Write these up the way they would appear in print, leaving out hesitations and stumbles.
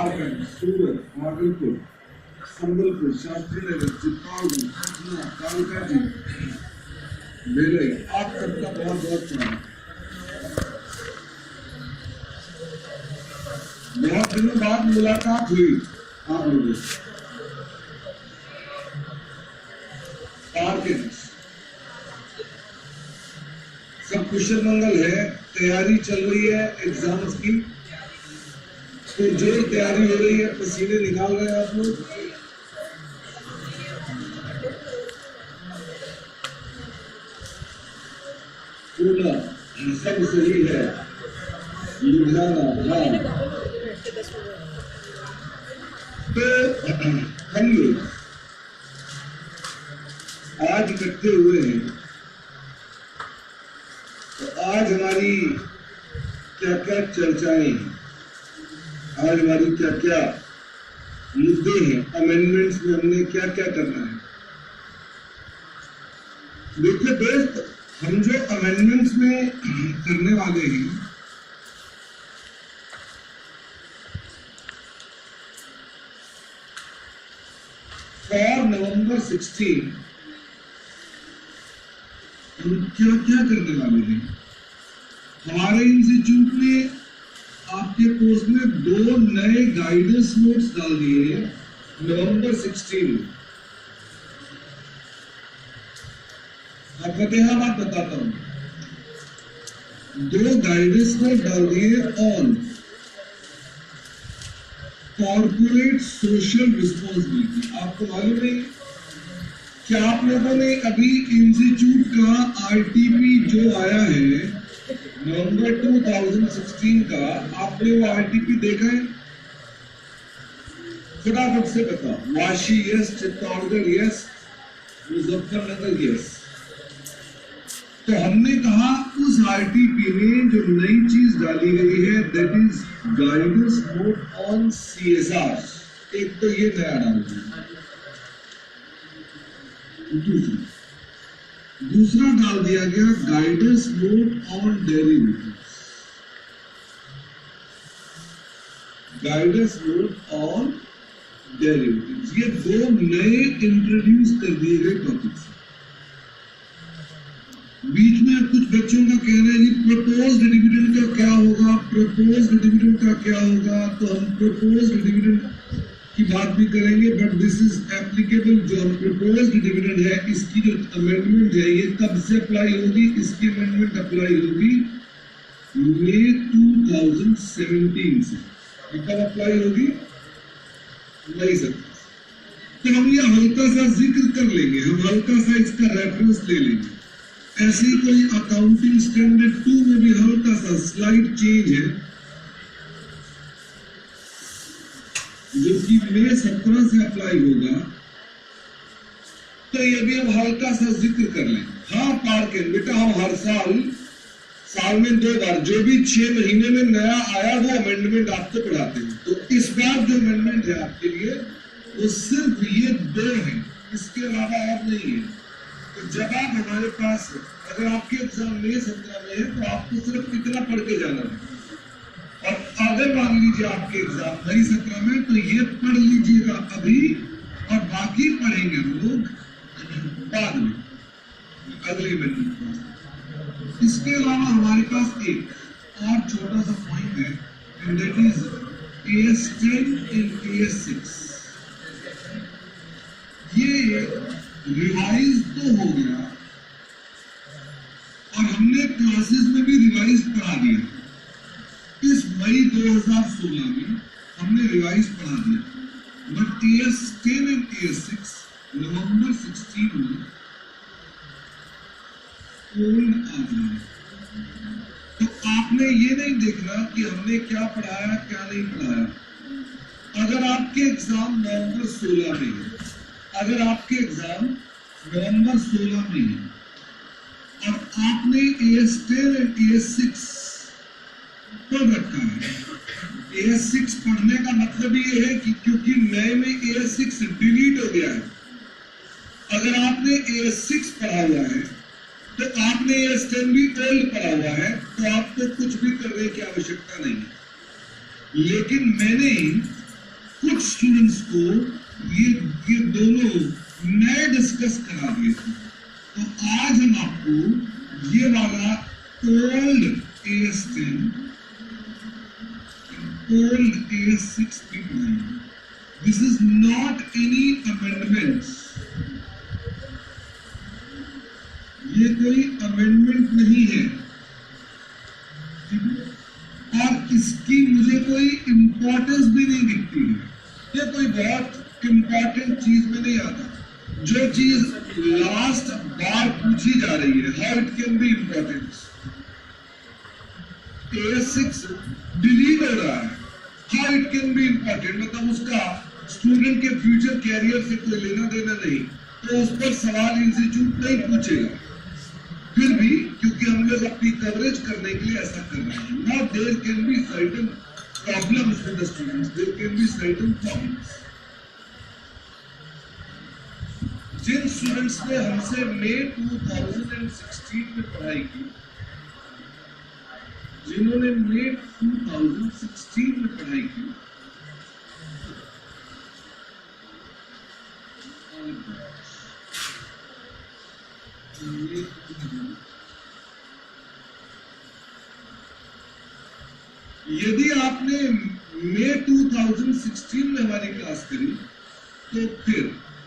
झारखंड, सूरत, भागलपुर, संबलपुर, शास्त्री नगर, चित्तौड़गढ़, पटना, कालकाजी, भिलाई, आप सबका बहुत बहुत स्वागत। बहुत दिनों बाद मुलाकात हुई आप लोगों से। सब कुशल मंगल है, तैयारी चल रही है एग्जाम्स की, तो जो तैयारी हो रही है, पसीने निकाल रहे हैं आप लोग। पूरा सब सही है, लुधियाना। हाँ, तो हम लोग आज इकट्ठे हुए हैं, तो आज हमारी क्या क्या चर्चाएं हैं, आज हमारी क्या क्या मुद्दे हैं, अमेंडमेंट्स में हमने क्या क्या करना है। देखिए दोस्त, हम जो अमेंडमेंट्स में करने वाले हैं, फॉर नवंबर 16 हम क्या क्या करने वाले हैं। हमारे इंस्टीट्यूट ने आपके कोर्स में 2 नए गाइडेंस नोट्स डाल दिए हैं नवंबर 16 में। आप फतेहाबाद बताता हूं, 2 गाइडेंस नोट डाल दिए ऑन कॉर्पोरेट सोशल रिस्पॉन्सिबिलिटी। आपको मालूम नहीं क्या आप लोगों ने अभी इंस्टीट्यूट का आरटीपी जो आया है नवंबर 2016 का, आपने वो आरटीपी देखा है? फटाफट से बताओ। Vashi yes, Chittorgarh yes, Muzaffarnagar yes. तो हमने कहा उस आरटीपी में जो नई चीज डाली गई है, that is guidance note on CSR. एक तो ये नया डाल दिया, दूसरा डाल दिया गया guidance note on derivatives. Guidance note on derivatives, ये 2 नए इंट्रोड्यूस कर दिए गए टॉपिक्स। बीच में कुछ बच्चों का कहना है कि प्रपोज्ड डिविडेंड का क्या होगा, प्रपोज्ड डिविडेंड का क्या होगा। तो हम प्रपोज्ड डिविडेंड की बात भी करेंगे, बट दिस इज एप्लीकेबल। जो प्रपोज्ड डिविडेंड है, इसकी जो अमेंडमेंट है, ये कब से अप्लाई होगी? इसकी अमेंडमेंट अप्लाई होगी मई 2017 से। ये कब अप्लाई होगी? मई 17। तो हम ये हल्का सा जिक्र कर लेंगे, हम हल्का सा इसका रेफरेंस ले लेंगे। ऐसे ही कोई अकाउंटिंग स्टैंडर्ड 2 में भी हल्का सा स्लाइड चेंज है, जो कि मई 17 से अप्लाई होगा। तो ये भी हम हल्का सा जिक्र कर लें। हाँ पार्किन बेटा, हम हर साल में 2 बार, जो भी 6 महीने में नया आया वो अमेंडमेंट आपको पढ़ाते हैं। तो इस बार जो अमेंडमेंट है आपके लिए, वो सिर्फ ये 2 है, इसके अलावा और नहीं है। तो जब आप हमारे पास, अगर आपके एग्जाम मई 17 में है, तो आपको सिर्फ इतना पढ़ के जाना है। और अगर मान लीजिए आपके एग्जाम मई 17 में, तो ये पढ़ लीजिएगा अभी, और बाकी पढ़ेंगे हम लोग बाद में, अगले महीने। इसके अलावा हमारे पास एक और छोटा सा पॉइंट है, and that is AS10 and AS6। ये रिवाइज तो हो गया, और हमने क्लासेस में भी रिवाइज पढ़ा दिया। इस मई 2016 में हमने रिवाइज पढ़ा दिया, बट AS10 एंड AS6 नवंबर 16 में ओल्ड आ जाए। तो आपने ये नहीं देखना कि हमने क्या पढ़ाया क्या नहीं पढ़ाया। अगर आपके एग्जाम नवंबर 16 में है, अगर आपके एग्जाम नवंबर 16 में है, और आपने AS10 एंड AS6 पढ़ रखा है, AS6 पढ़ने का मतलब ये है कि क्योंकि नए में AS6 डिलीट हो गया है। अगर आपने AS6 पढ़ा हुआ है, तो आपने AS10 भी ओल्ड पढ़ा हुआ है, तो आपको कुछ भी करने की आवश्यकता नहीं है। लेकिन मैंने कुछ स्टूडेंट्स को ये दोनों नए डिस्कस करा दिए थे। तो आज हम आपको ये वाला ओल्ड AS10 ओल्ड AS6 भी पढ़ाएंगे। This is not any amendments, ये कोई अमेंडमेंट नहीं है और इसकी मुझे कोई इंपॉर्टेंस भी नहीं दिखती है। ये कोई बहुत इंपॉर्टेंट चीज में नहीं आता। जो चीज लास्ट बार पूछी जा रही है, how it can be important. AS6 delete हो रहा है, how it can be important, मतलब उसका स्टूडेंट के फ्यूचर कैरियर से कोई लेना देना नहीं, तो उस पर सवाल इंस्टीट्यूट नहीं पूछेगा। फिर भी क्योंकि हम लोग अपनी कवरेज करने के लिए ऐसा कर रहे हैं। Now there can be certain problems with the students, there can be certain problems. जिन स्टूडेंट्स ने हमसे मई 2016 में पढ़ाई की, जिन्होंने मई 2016 में पढ़ाई की, यदि आपने मई 2016 में हमारी क्लास करी तो फिर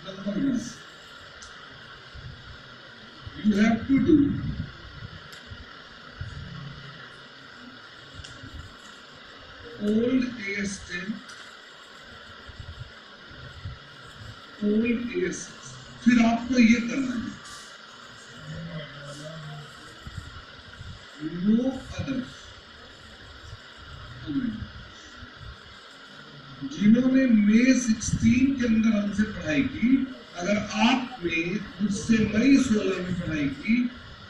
number 1 you have to do old AS10 old AS6, फिर आपको ये करना है नो अदर। जिन्होंने मई 16 के अंदर हमसे पढ़ाई की, अगर आपने मुझसे मई 16 में पढ़ाई की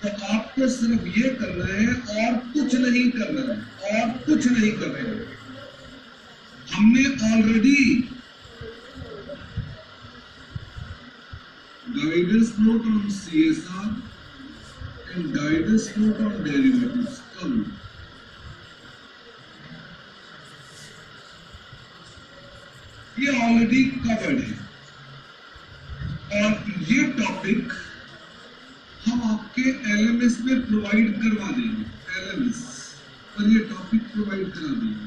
तो आपको सिर्फ ये करना है और कुछ नहीं करना है, और कुछ नहीं करना है। हमने already guidance note on CSR and guidance note on derivatives cover, ये ऑलरेडी कवर्ड है और ये टॉपिक हम आपके LMS में प्रोवाइड करवा देंगे। LMS पर ये टॉपिक प्रोवाइड करा देंगे।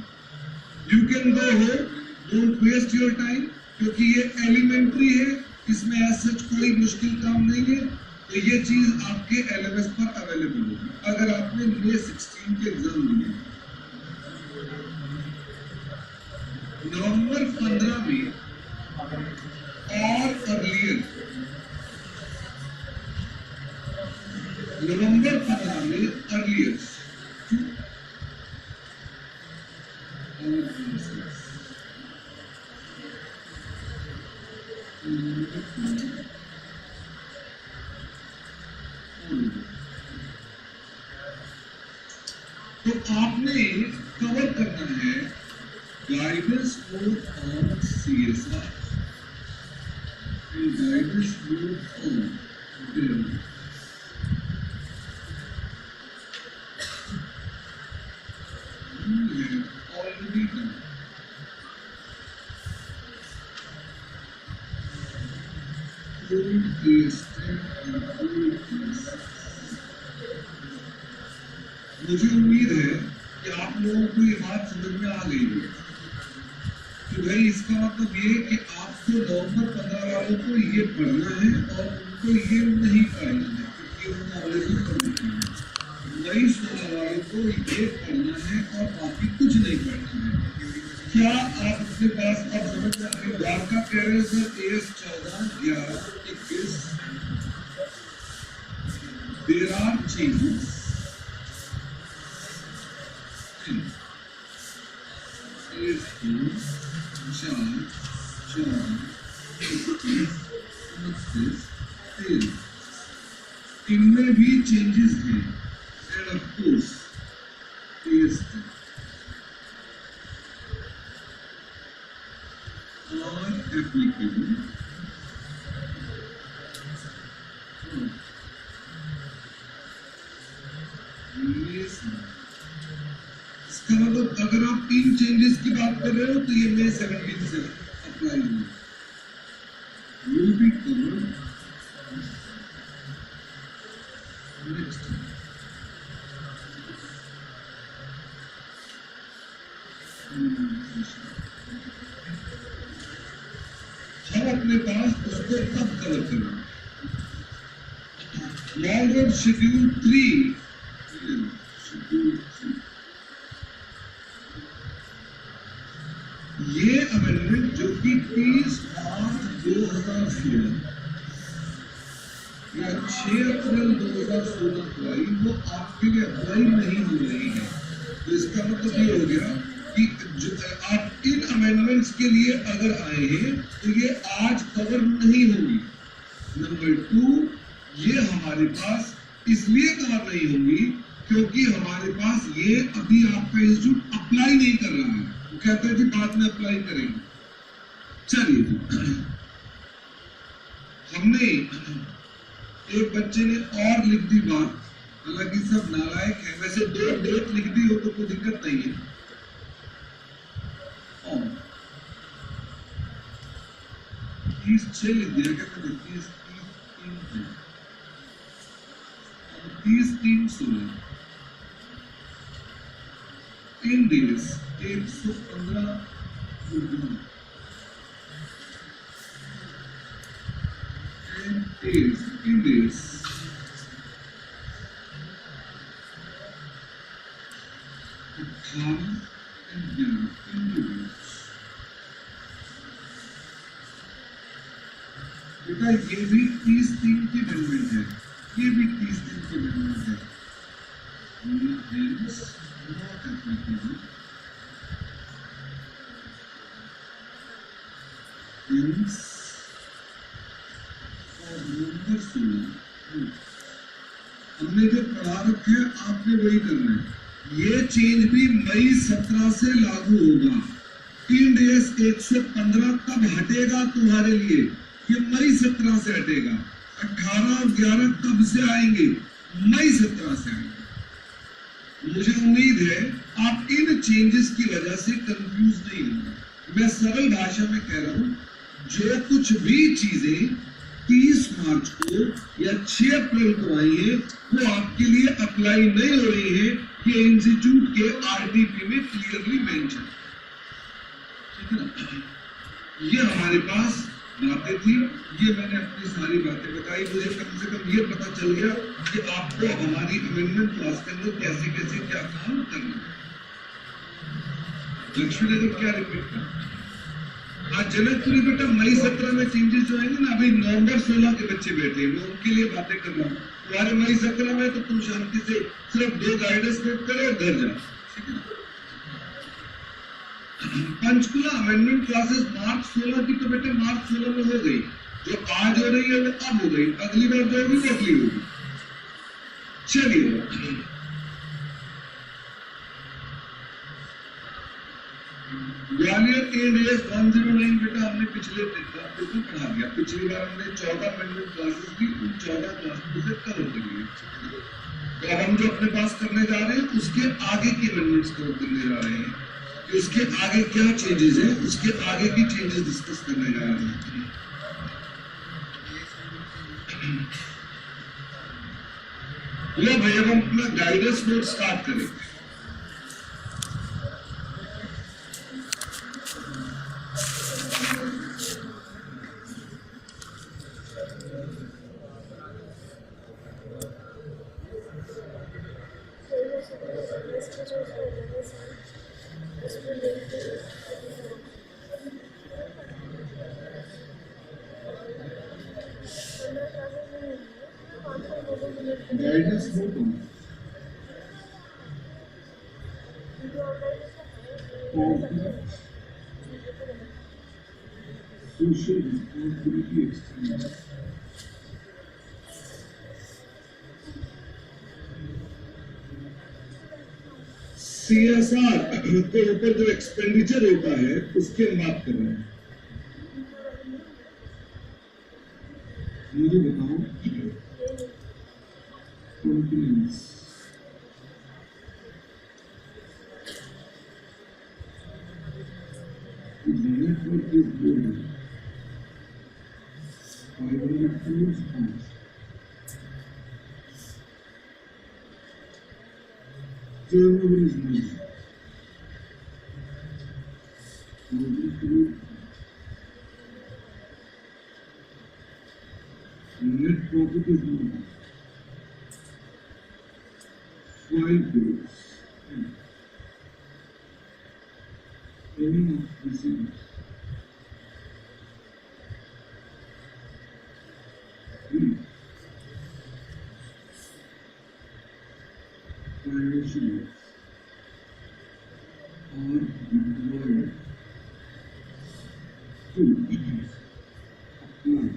You can go home, don't waste your time, क्योंकि ये एलिमेंट्री है, इसमें ऐसा कोई मुश्किल काम नहीं है। तो ये चीज आपके LMS पर अवेलेबल होगी अगर आपने मई 16 के एग्जाम दिए। नवंबर 15 में और अर्लियर, नवंबर 15 में अर्लियर तो आपने कवर करना है guidance note on CSR and guidance note on derivatives. You have already done old AS10 and old AS6। मुझे उम्मीद है कि आप लोगों को ये बात समझ में आ गई है कि भाई इसका मतलब ये कि आपको नवंबर 15 वालों को ये पढ़ना है और उनको ये नहीं पढ़ना है, क्योंकि उन्होंने ऑलरेडी पढ़ लिया है। मई 16 वालों को ये पढ़ना है और बाकी कुछ नहीं पढ़ना है। क्या आप अपने पास अब समझ सकते हैं? द्वारका कह रहे हैं sir AS14, 11, 21 there are changes इनमें भी चेंजेस हैं एंड ऑफ कोर्स और एप्लीकेबल इसका मतलब अगर आप 3 चेंजेस की बात कर रहे हो तो ये मई 17 से अप्लाई होगा, will be covered next time. हम अपने पास उसको कब कवर करें? लॉन्ग रन शेड्यूल 3 ये अमेंडमेंट जो कि 30 मार्च 2016 या 6 अप्रैल 2016 को आई, वो आपके लिए अप्लाई नहीं हो रही है। तो इसका मतलब ये हो गया कि जो आप इन अमेंडमेंट्स के लिए अगर आए हैं तो ये आज कवर नहीं होगी। नंबर 2, ये हमारे पास इसलिए कवर नहीं होगी क्योंकि हमारे पास ये अभी आपका इंस्टीट्यूट अप्लाई नहीं कर रहा है। वो कहता है कि बाद में अप्लाई करेंगे। चलिए जी, हमने एक बच्चे ने और लिख दी बात, हालांकि सब नालायक है, वैसे 2 डेट लिख दी हो तो कोई दिक्कत नहीं है। 30/6 लिख दिया क्या? 30/3/16 10 days 115 10 days 18 बेटा ये भी 30 दिन की अमेंडमेंट है, ये भी 30 दिन की अमेंडमेंट है। Hence, not applicable. Hence, और नंबर 16 हमने जो पढ़ा रखे हैं आपने वही करना है। ये चेंज भी मई 17 से लागू होगा। 3 डेज 115 कब हटेगा तुम्हारे लिए? ये मई 17 से हटेगा। 18 और 11 कब से आएंगे? मई 17 से आएंगे। मुझे उम्मीद है आप इन चेंजेस की वजह से कंफ्यूज नहीं होंगे। मैं सरल भाषा में कह रहा हूं, जो कुछ भी चीजें 30 मार्च को या 6 अप्रैल को आई है वो आपके लिए अप्लाई नहीं हो रही है। ये इंस्टीट्यूट के आरडीपी में क्लियरली मेंशन, ठीक है ना? ये हमारे पास बातें थी, ये मैंने अपनी सारी बातें बताई। मुझे कम से कम ये पता चल गया कि आपको हमारी अमेंडमेंट क्लास के अंदर कैसे कैसे क्या काम करना है। लक्ष्मी नगर क्या रिपीट करना? आज जनकपुरी बेटा मई 17 में चेंजेस जो आएंगे ना, अभी नवंबर 16 के बच्चे बैठे हैं, मैं उनके लिए बातें कर रहा हूँ। तुम्हारे मई 17 में तो तुम शांति से सिर्फ 2 गाइडेंस नोट करो और घर जाओ, ठीक है ना? पंचकुला अमेंडमेंट क्लासेस मार्च 16 की तो बेटे मार्च 16 में हो गई। जो आज हो रही है वो अब हो गई, अगली बार जो होगी वो अगली होगी। चलिए, ग्वालियर AS 109 बेटा हमने पिछले बिल्कुल पढ़ा दिया। पिछली बार हमने 14 अमेंडमेंट क्लासेस की, उन 14 क्लासेस से कवर कर लिए। तो अब हम जो अपने पास करने जा रहे हैं उसके आगे की अमेंडमेंट्स कवर करने जा रहे हैं। उसके आगे क्या चेंजेस है, उसके आगे की चेंजेस डिस्कस करने जा रहे हैं। लो भैया, हम अपना गाइडेंस नोट स्टार्ट करें। Guidance note social responsibility extend, CSR के ऊपर जो एक्सपेंडिचर होता है उसकी हम बात कर रहे हैं। मुझे बताओ, net worth is low. 500 crores pounds. Turnover is low. 100 crores. Net profit is low. 5 crores. Any of these things. Financials are deployed to apply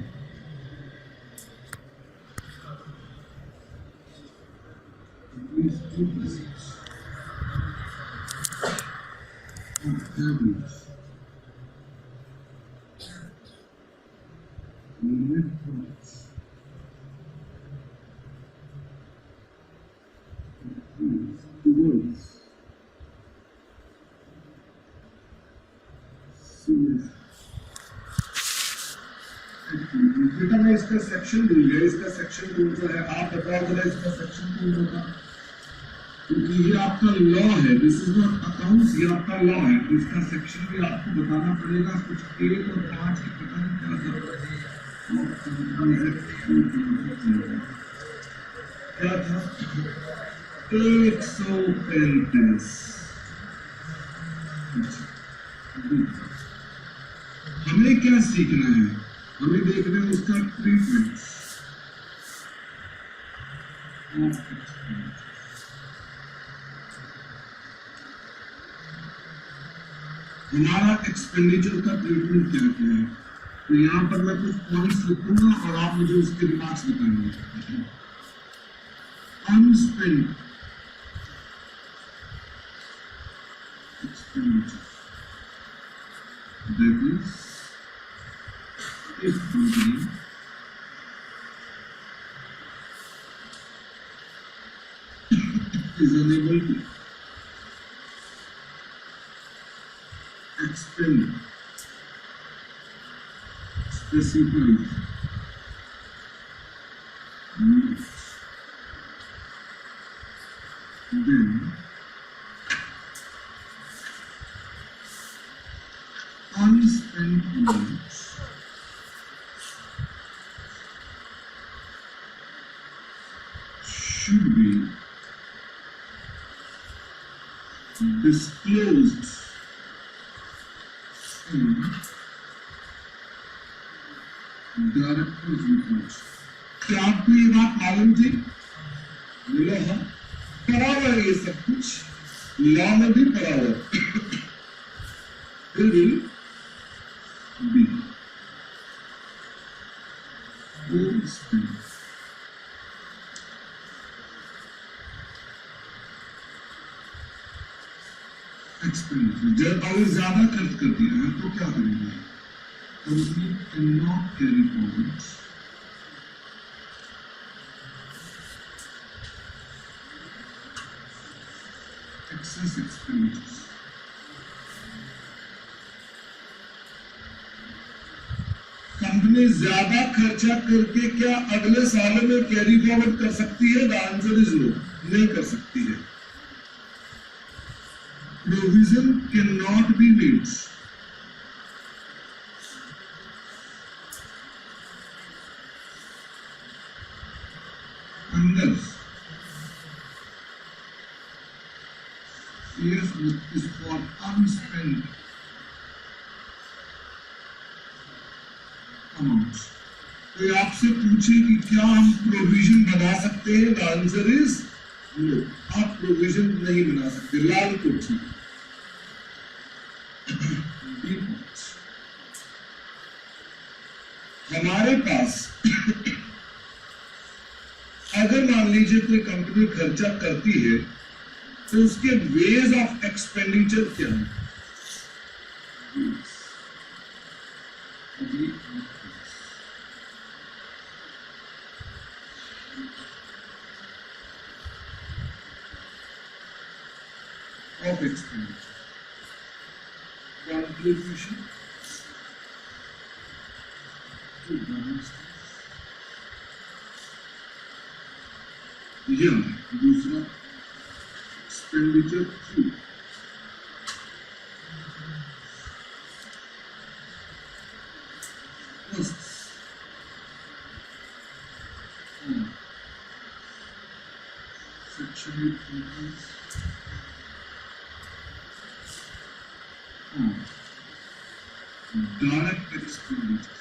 at least 2% of average net profits towards serious activities. बेटा मैं इसका section भूल गया, इसका section कौन सा है आप बताओ जरा, इसका सेक्शन कौन सा था, क्योंकि ये आपका लॉ है, दिस इज नॉट अकाउंट्स, ये आपका लॉ है, तो इसका सेक्शन भी आपको बताना पड़ेगा, कुछ 1 और 5 के पता नहीं क्या था, क्या था 135। हमें क्या सीखना है, हमें देखना है उसका ट्रीटमेंट। हमारा एक्सपेंडिचर का ट्रीटमेंट क्या क्या है, तो यहाँ पर मैं कुछ पॉइंट्स लिखूंगा और आप मुझे उसके रिमार्क्स बताएंगे। अनस्पेंड expenditure, that is, if company is unable to expend specified needs, then unspent needs should be disclosed in director's report। क्या आपको ये बात मालूम थी? बोलो हाँ, पढ़ा हुआ है ये सब कुछ, लॉ में भी पढ़ा हुआ है। फिर भी B. Expenditure जब अगर ज्यादा खर्च कर दिया है तो क्या करेंगे? Company cannot carry forward excess expenditures। Company ज्यादा खर्चा करके क्या अगले सालों में कैरी फॉरवर्ड कर सकती है? द आंसर इज नो, नहीं कर सकती है। Provision can not be made unless yes is for unspent amount. तो आपसे पूछे कि क्या हम प्रोविजन बना सकते हैं? द आंसर इज नो, आप प्रोविजन नहीं बना सकते। लाल कुर्सी हमारे पास अगर मान लीजिए कोई कंपनी खर्चा करती है तो उसके वेज ऑफ एक्सपेंडिचर क्या है? of expenditure. 1 contribution to balance या दूसरा expenditure through section 8 contains direct expenditures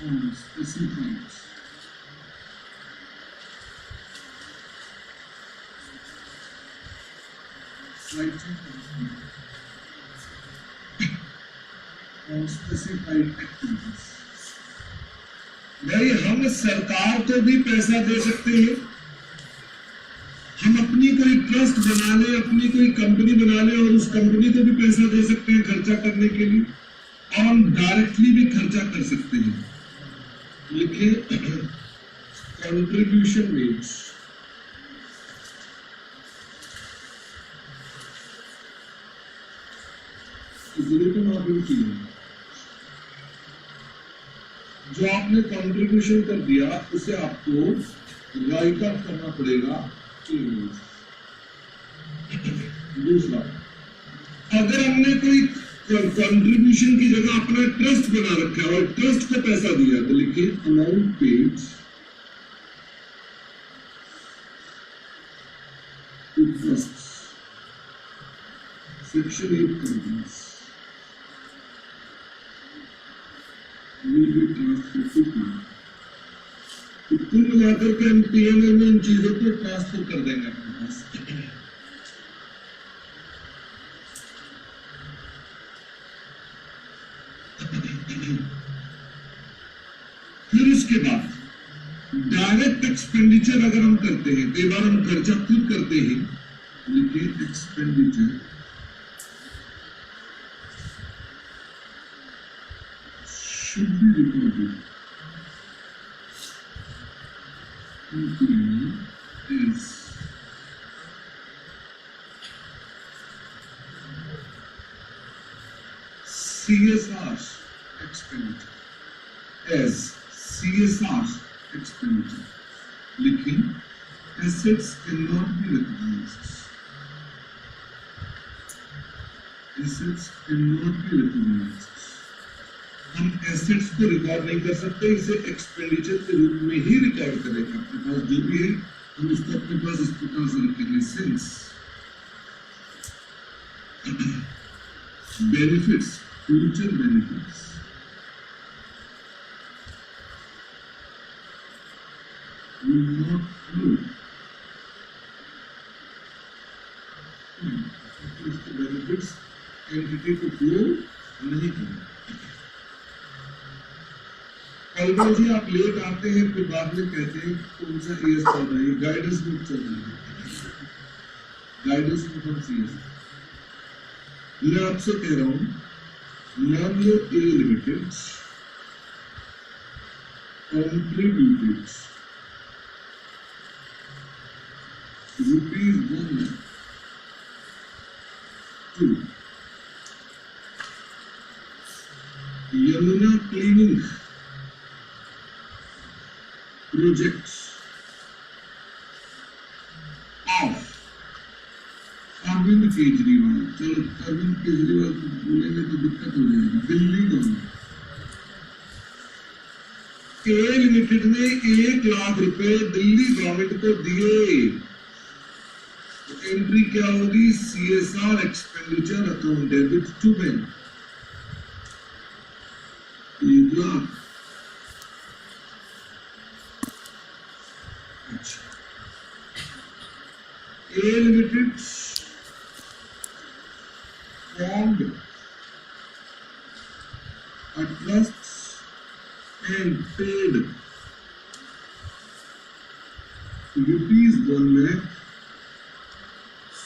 on specified on specified activities. भाई हम सरकार को भी पैसा दे सकते हैं, हम अपनी कोई ट्रस्ट बना ले, अपनी कोई कंपनी बना ले और उस कंपनी को भी पैसा दे सकते हैं खर्चा करने के लिए, और हम डायरेक्टली भी खर्चा कर सकते हैं। लिखिए कंट्रीब्यूशन मीन्स जो आपने कंट्रीब्यूशन कर दिया उसे आपको राइट ऑफ करना पड़ेगा। दूसरा, अगर हमने कोई कंट्रीब्यूशन की जगह अपना ट्रस्ट बना रखा है और ट्रस्ट को पैसा दिया तो लिखिए amount paid to trust section 8 companies तो कुल मिलाकर के हम पीएनए में इन चीजों को ट्रांसफर कर देंगे अपने पास। फिर उसके बाद डायरेक्ट एक्सपेंडिचर अगर हम करते हैं, कई बार हम खर्चा खुद करते हैं, लेकिन expenditure should be recorded is CSR expenditure, as CSR expenditure. लेकिन assets cannot be recognized. Assets cannot be recognized. हम एसेट्स को रिकॉर्ड नहीं कर सकते, इसे एक्सपेंडिचर के रूप में ही रिकॉर्ड करेंगे। अपने पास जो भी है हम उसको अपने पास इस प्रकार से रखेंगे। Since benefits, future benefits will not flow, benefits entity को फ्लो नहीं करेंगे। कई बार जी आप लेट आते हैं फिर बाद में कहते हैं कौन सा एएस चल रहा है, गाइडेंस बुक चल रही है, गाइडेंस बुक कौन सी है? मैं आपसे कह रहा हूं, मान लो A limited contributed ₹1 to Yamuna cleaning projects of Arvind Kejriwal. चलो अरविंद केजरीवाल को बोलेंगे तो दिक्कत हो जाएगी। दिल्ली गवर्नमेंट ए लिमिटेड ने 1 लाख रुपए दिल्ली गवर्नमेंट को दिए, तो एंट्री क्या होगी? CSR expenditure account debit to bank 1 lakh. A Limited formed a trust and paid ₹1 lakh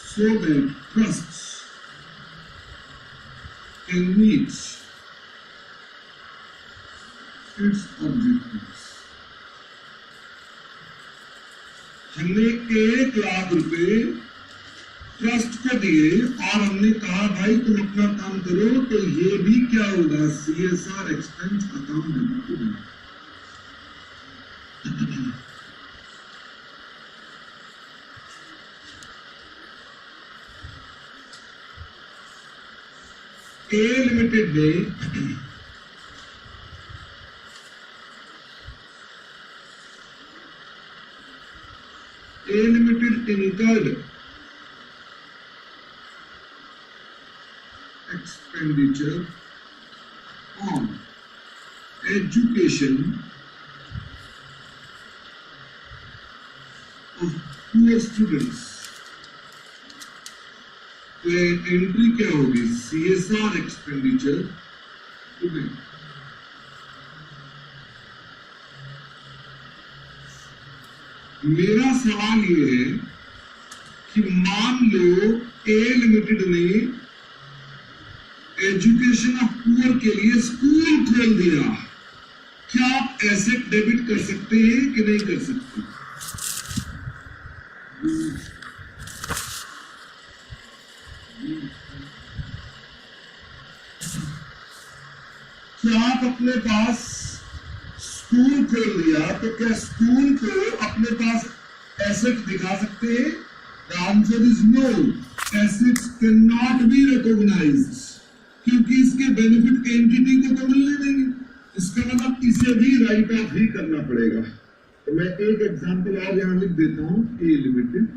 so that trusts can meet its objectives. हमने 1 लाख रुपए ट्रस्ट को दिए और हमने कहा भाई तुम अपना काम करो, तो ये भी क्या होगा, CSR एक्सपेंस अकाउंट। ए लिमिटेड ने A Limited incurred expenditure on education of poor students। तो एंट्री क्या होगी, CSR एक्सपेंडिचर। मेरा सवाल ये है कि मान लो ए लिमिटेड ने एजुकेशन ऑफ पुअर के लिए स्कूल खोल दिया, क्या आप एसेट डेबिट कर सकते हैं कि नहीं कर सकते? क्या आप अपने पास स्कूल खोल दिया तो क्या स्कूल को अपने पास एसेट दिखा सकते हैं? The answer is no, assets can not be recognised, क्योंकि इसके बेनिफिट एंटिटी को तो मिलने देंगे। इसका मतलब इसे भी राइट ऑफ ही करना पड़ेगा। तो मैं एक एग्जांपल और यहां लिख देता हूं, ए limited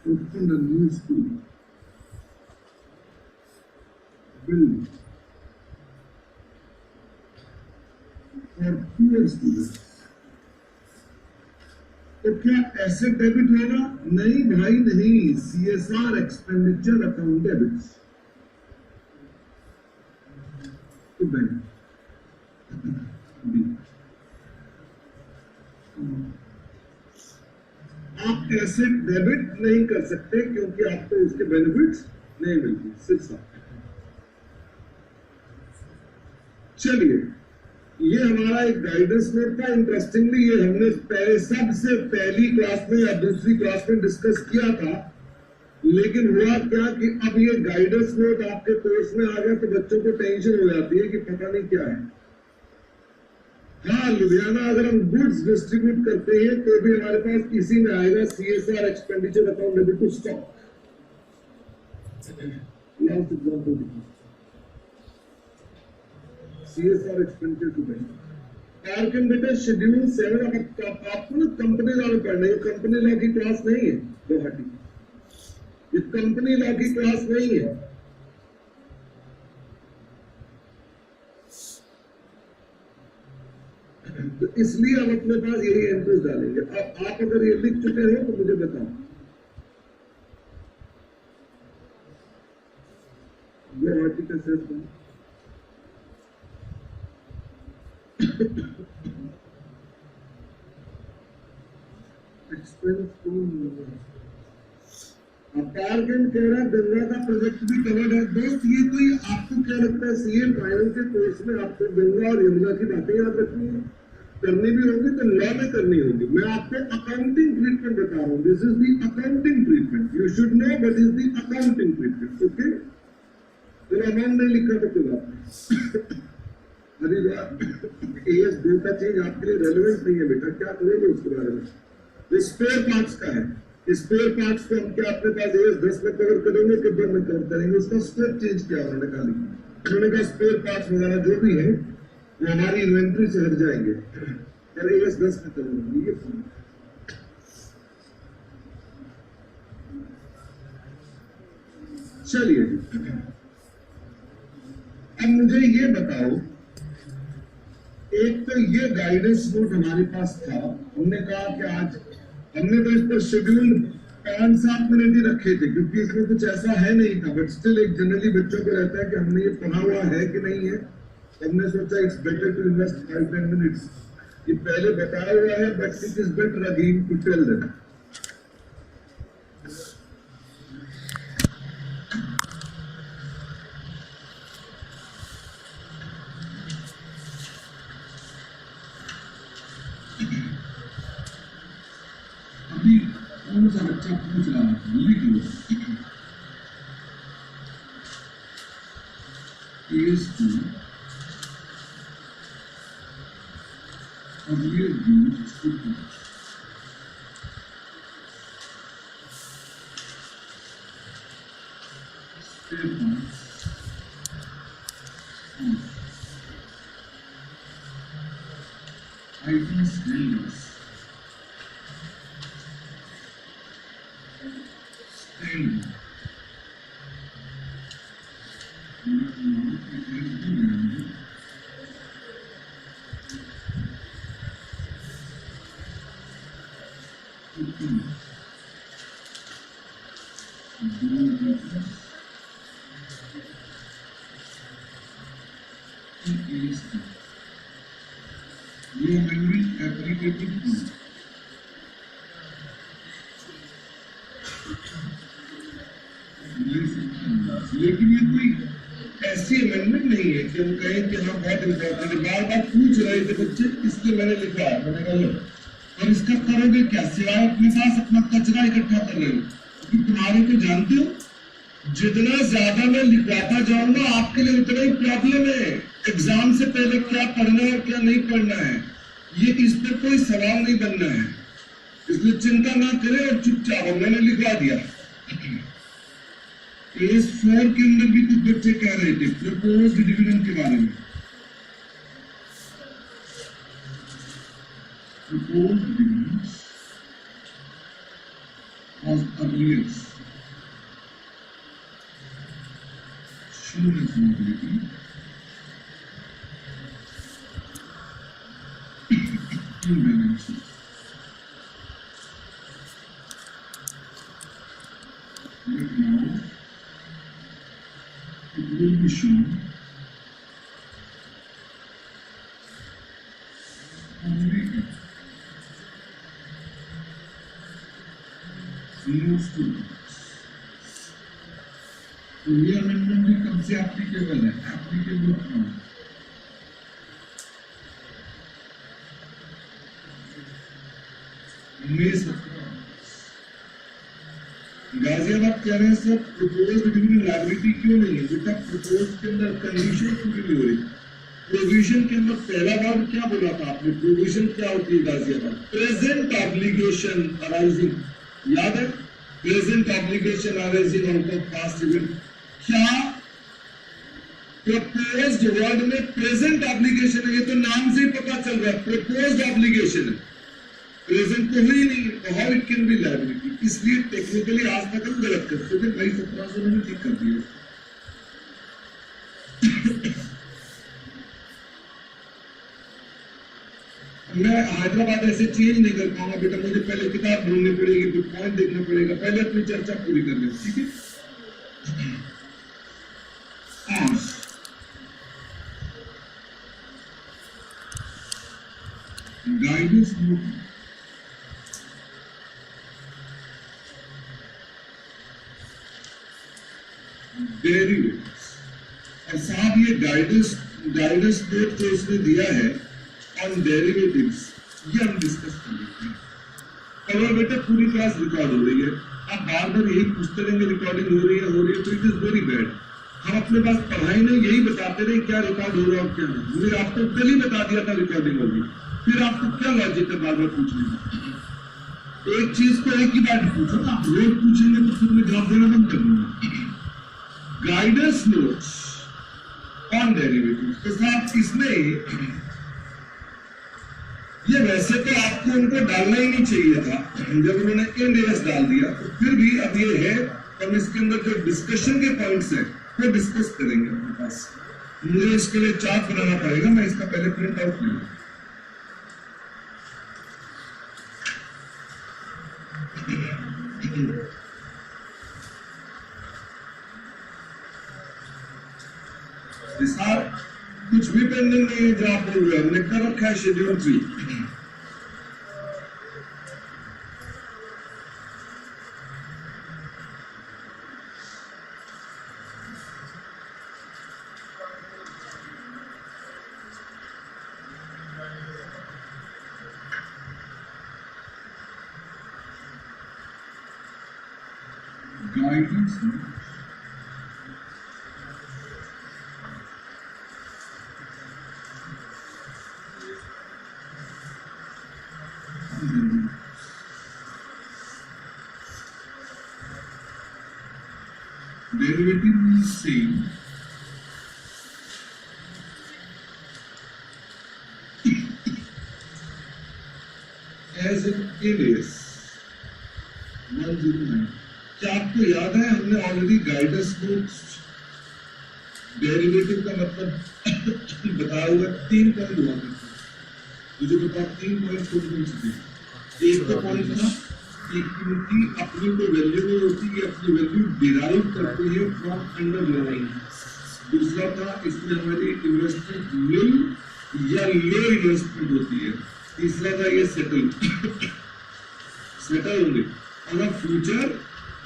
opened a new school, build for poor students। तो क्या एसेट डेबिट होगा? नहीं भाई नहीं, CSR एक्सपेंडिचर अकाउंट डेबिट। तो बैंक आप एसेट डेबिट नहीं कर सकते क्योंकि आपको उसके बेनिफिट्स नहीं मिलते, सिर्फ आप। चलिए, ये हमारा एक गाइडेंस नोट था। इंटरेस्टिंगली ये हमने सबसे पहली क्लास में या दूसरी क्लास में डिस्कस किया था, लेकिन हुआ क्या कि अब ये गाइडेंस नोट आपके कोर्स में आ गया तो बच्चों को टेंशन हो जाती है कि पता नहीं क्या है। हाँ, लुधियाना अगर हम गुड्स डिस्ट्रीब्यूट करते हैं तो भी हमारे पास इसी में आएगा CSR expenditure account debit to stock. Last example CSR expenditure to bank. कारकन बेटा शेड्यूल 7 आपको ना कंपनी लॉ में पढ़ना है। कंपनी लॉ की क्लास नहीं है गुवाहाटी, ये कंपनी लॉ की क्लास नहीं है। तो इसलिए हम अपने पास यही एंट्रीज डालेंगे। अब आप अगर ये लिख चुके हैं तो मुझे बताओ, गुवाहाटी का सेट एक्सपेंस टारगेट कह रहा है गंगा का प्रोजेक्ट भी कवर्ड है। दोस्त ये कोई आपको क्या लगता है सीएम फाइनल के कोर्स में आपको गंगा और यमुना की बातें याद रखनी है? करनी भी होगी तो लॉ में करनी होगी। मैं आपको अकाउंटिंग ट्रीटमेंट बता रहा हूँ, this is the accounting treatment, you should know what is the accounting treatment. Okay, तो अमाउंट नहीं लिखा तो कोई बात नहीं। AS 2 का चीज आपके लिए रेलेवेंट नहीं है बेटा, क्या करोगे उसके बारे में? स्पेयर पार्ट्स का है, स्पेयर पार्ट्स को हम क्या अपने पास AS 10 में कवर करेंगे कि 2 में कवर करेंगे? उसका स्कोप चेंज किया उन्होंने कहा, उन्होंने कहा स्पेयर पार्ट्स वगैरह जो भी है वो हमारी इन्वेंट्री से हट जाएंगे और AS 10 में करेंगे। ये चलिए, अब मुझे ये बताओ, एक तो ये गाइडेंस नोट हमारे पास था, हमने कहा कि आज हमने तो इस पर शेड्यूल 5-7 मिनट ही रखे थे क्योंकि इसमें कुछ ऐसा है नहीं था, बट स्टिल एक जनरली बच्चों को रहता है कि हमने ये पढ़ा हुआ है कि नहीं है। हमने सोचा it's better to invest 5-10 minutes. ये पहले बताया हुआ है but it is better again to tell them. 2 is to earlier used to do. Items handles. Stand. ये अमेंडमेंट एप्लीकेटिव है, लेकिन ये कोई ऐसी अमेंडमेंट नहीं है कि हम कहें कि हाँ बहुत इम्पोर्टेंट है। बार बार पूछ रहे थे बच्चे, इसलिए मैंने लिखा है। मैंने कहा लो, और इसका करोगे क्या, सिवाय अपने पास अपना कचरा इकट्ठा कर रहे हो। क्योंकि तुम्हारे को जानते हो, जितना ज्यादा मैं लिखवाता जाऊंगा आपके लिए उतना ही प्रॉब्लम है। एग्जाम से पहले क्या पढ़ना है और क्या नहीं पढ़ना है, ये इस पर कोई सवाल नहीं बनना है। इसलिए चिंता ना करें और चुपचाप, मैंने लिखवा दिया। केस 4 के अंदर भी कुछ बच्चे कह रहे थे प्रपोज्ड डिविडेंड के बारे में। Proposed dividends was earlier shown as liability in balance sheet. But now it will be shown only if zero students. तो ये अमेंडमेंट भी कब से एप्लीकेबल है? एप्लीकेबल मई 17। गाजियाबाद कह रहे हैं सर प्रपोज्ड डिविडेंड लायबिलिटी क्यों नहीं है? बेटा प्रपोज के अंदर कंडीशन पूरी नहीं हो रही। प्रोविजन के अंदर पहला वर्ड क्या बोला था आपने? प्रोविजन क्या होती है गाजियाबाद? प्रेजेंट ऑब्लिगेशन अराइजिंग, याद है? Present obligation arising out of past event. क्या प्रपोज्ड वर्ड में प्रेजेंट ऑब्लिगेशन है? ये तो नाम से ही पता चल रहा है प्रपोज्ड ऑब्लिगेशन है, प्रेजेंट तो हुई नहीं है, तो how it can be liability. इसलिए टेक्निकली आज तक हम गलत करते थे, मई 17 से उन्होंने ठीक कर दिया। मैं हैदराबाद ऐसे चेंज नहीं कर पाऊंगा बेटा, मुझे पहले किताब ढूंढनी पड़ेगी, फिर पॉइंट देखना पड़ेगा, पहले अपनी चर्चा पूरी कर ले, ठीक है? गाइडेंस नोट डेरिवेटिव्स, और साहब ये गाइडेंस नोट जो इसने दिया है ऑन डेरिवेटिव्स, ये हम डिस्कस कर लेते हैं। और बेटा पूरी क्लास रिकॉर्ड हो रही है, आप बार बार यही पूछते रहेंगे रिकॉर्डिंग हो रही है, तो इट इज वेरी बैड। हम अपने पास पढ़ाई में यही बताते रहे क्या रिकॉर्ड हो रहा है और क्या नहीं। मुझे आपको कल ही बता दिया था रिकॉर्डिंग होगी, फिर आपको क्या लॉजिक है बार बार पूछने का? एक चीज को एक ही बार पूछो ना, रोज पूछेंगे तो फिर मैं जवाब देना बंद कर दूंगा। गाइडेंस नोट्स ऑन डेरिवेटिव्स के साथ इसमें ये वैसे तो आपको उनको डालना ही नहीं चाहिए था, जब उन्होंने इंड डाल दिया, तो फिर भी अब ये है, हम इसके अंदर जो डिस्कशन के पॉइंट्स हैं वो डिस्कस करेंगे अपने पास। मुझे इसके लिए चार्ट बनाना पड़ेगा, मैं इसका पहले प्रिंट आउट लूंगा। कुछ भी पेंडिंग नहीं है जो आप बोल रहे हैं, हमने कर रखा है schedule 3। Guidance derivative means same as in AS 109। क्या आपको याद है हमने ऑलरेडी गाइडेंस नोट्स डेरिवेटिव का मतलब बताया हुआ 3 पॉइंट हुआ करते, मुझे बताओ 3 पॉइंट कौन से थे? एक तो पॉइंट था इक्विटी अपनी कोई वैल्यू नहीं होती, ये अपनी वैल्यू डिराइव करती है फ्रॉम अंडरलाइंग। दूसरा था इसमें हमारी इन्वेस्टमेंट मिल या ले इन्वेस्टमेंट होती है। तीसरा था ये सेटल होंगे और अब फ्यूचर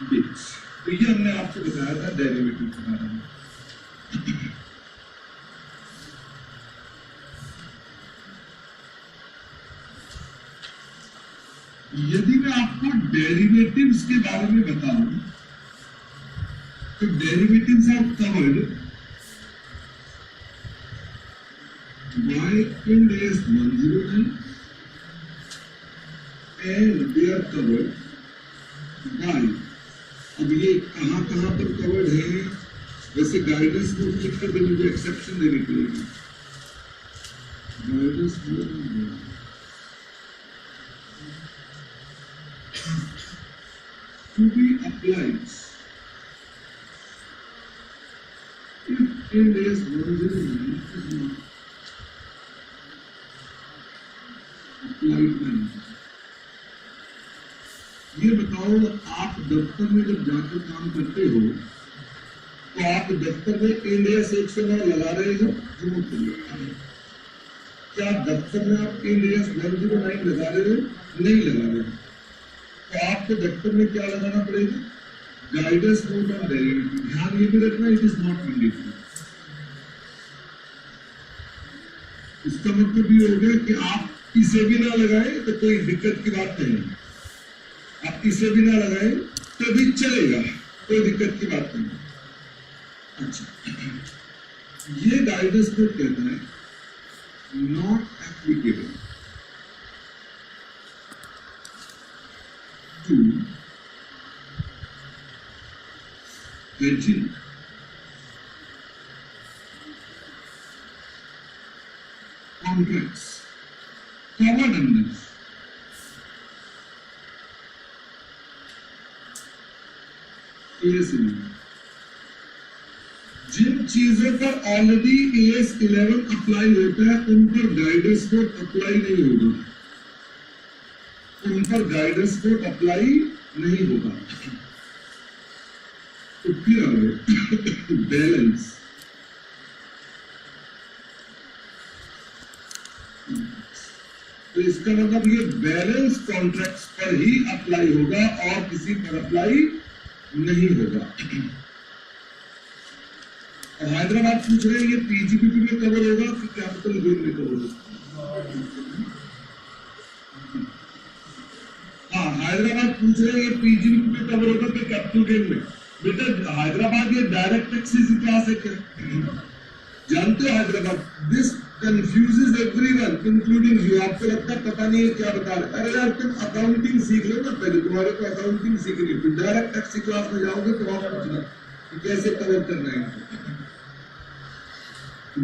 बिट्स। तो ये हमने आपको बताया था डेरिवेटिव के बारे में। यदि मैं आपको डेरिवेटिव्स के बारे में बताऊं तो derivatives are covered by Ind AS 109 and they are covered by, अब ये कहां पर कवर्ड है? वैसे गाइडेंस को लिख कर मुझे एक्सेप्शन देनी पड़ेगी। Guidance to be applied if Ind AS 109 is not applied then। ये बताओ, आप दफ्तर में जब जाकर काम करते हो तो आप दफ्तर में Ind AS 109 लगा रहे हो? क्या दफ्तर में आप Ind AS 109 लगा रहे हो? नहीं लगा रहे हो। तो आपको दफ्तर में क्या लगाना पड़ेगा? Guidance note on derivative. ध्यान ये भी रखना, इट इज नॉट मैंडेटरी। इसका मतलब ये हो गया कि आप इसे भी ना लगाए तो कोई दिक्कत की बात नहीं, आप इसे भी ना लगाए तो भी चलेगा, कोई दिक्कत की बात नहीं। अच्छा, ये गाइडेंस नोट कहता है not applicable to hedging contracts covered under AS 11। जिन चीजों पर ऑलरेडी AS 11 अप्लाई होता है उन पर गाइडेंस कोड अप्लाई नहीं होगा, उन पर गाइडेंस कोड अप्लाई नहीं होगा। तो फिर आगे बैलेंस, तो इसका मतलब ये बैलेंस कॉन्ट्रैक्ट्स पर ही अप्लाई होगा और किसी पर अप्लाई नहीं होगा। और हैदराबाद पूछ रहे हैं ये PGBP में कवर होगा कि कैपिटल गेन में कवर होगा? हाँ, हैदराबाद पूछ रहे हैं ये PGBP में कवर होगा कि कैपिटल गेन में? बेटा हैदराबाद ये डायरेक्ट टैक्सेस क्लास है क्या? जानते हो Hyderabad? This confuses everyone including you. आपको लगता है पता नहीं है क्या बता रहे? अरे यार तुम अकाउंटिंग सीख लो ना पहले, तुम्हारे को अकाउंटिंग सीखनी है, फिर डायरेक्ट टैक्स क्लास में जाओगे तो वहां पूछना कि कैसे कवर करना है।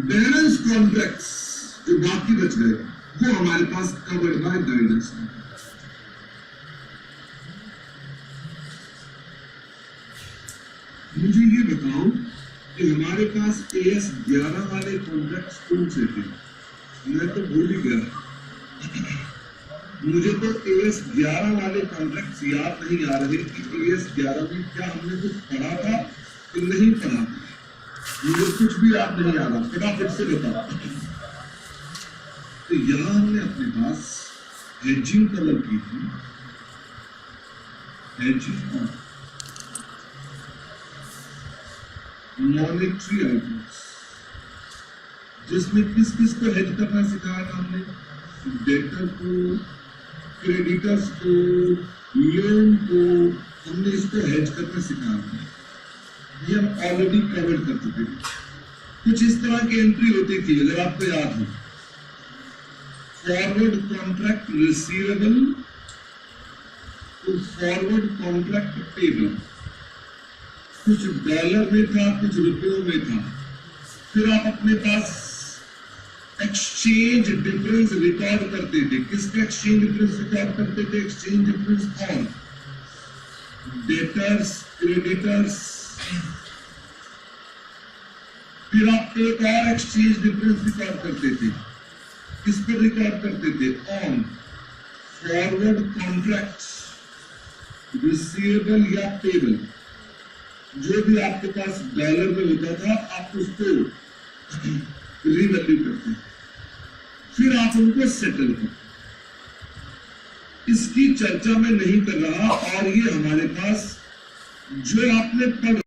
बैलेंस कॉन्ट्रैक्ट्स जो बाकी बच गए वो हमारे पास कवर्ड बाय गाइडेंस। मुझे ये बताओ कि हमारे पास AS 11 वाले कॉन्ट्रैक्ट्स कौन से थे? मैं तो भूल ही गया, मुझे तो AS 11 वाले कॉन्ट्रैक्ट्स याद नहीं आ रहे कि AS 11 में क्या हमने कुछ पढ़ा था कि नहीं पढ़ा था। मुझे कुछ भी याद नहीं आ रहा, फटाफट से बताओ। तो यहां हमने अपने पास हेजिंग कवर की थी, हेजिंग मॉनेटरी आइटम्स, जिसमें किस किस को हेज करना सिखाया था हमने? डेटर को, क्रेडिटर्स को, लोन को, हमने इसको हेज करना सिखाया था। ये हम ऑलरेडी कवर कर चुके थे। कुछ इस तरह की एंट्री होती थी, अगर आपको याद हो, forward contract receivable to forward contract payable. कुछ डॉलर में था, कुछ रुपयों में था। फिर आप अपने पास एक्सचेंज डिफरेंस रिकॉर्ड करते थे। किसका एक्सचेंज डिफरेंस रिकॉर्ड करते थे? Exchange difference on debtors, creditors. फिर आप एक और एक्सचेंज डिफरेंस रिकॉर्ड करते थे। किस पर रिकॉर्ड करते थे? ऑन फॉरवर्ड कॉन्ट्रैक्ट्स, रिसीवेबल या पेबल। जो भी आपके पास डॉलर में होता था, आप उसको रिवैल्यू करते, फिर आप उनको सेटल करते। इसकी चर्चा मैं नहीं कर रहा, और ये हमारे पास जो आपने पढ़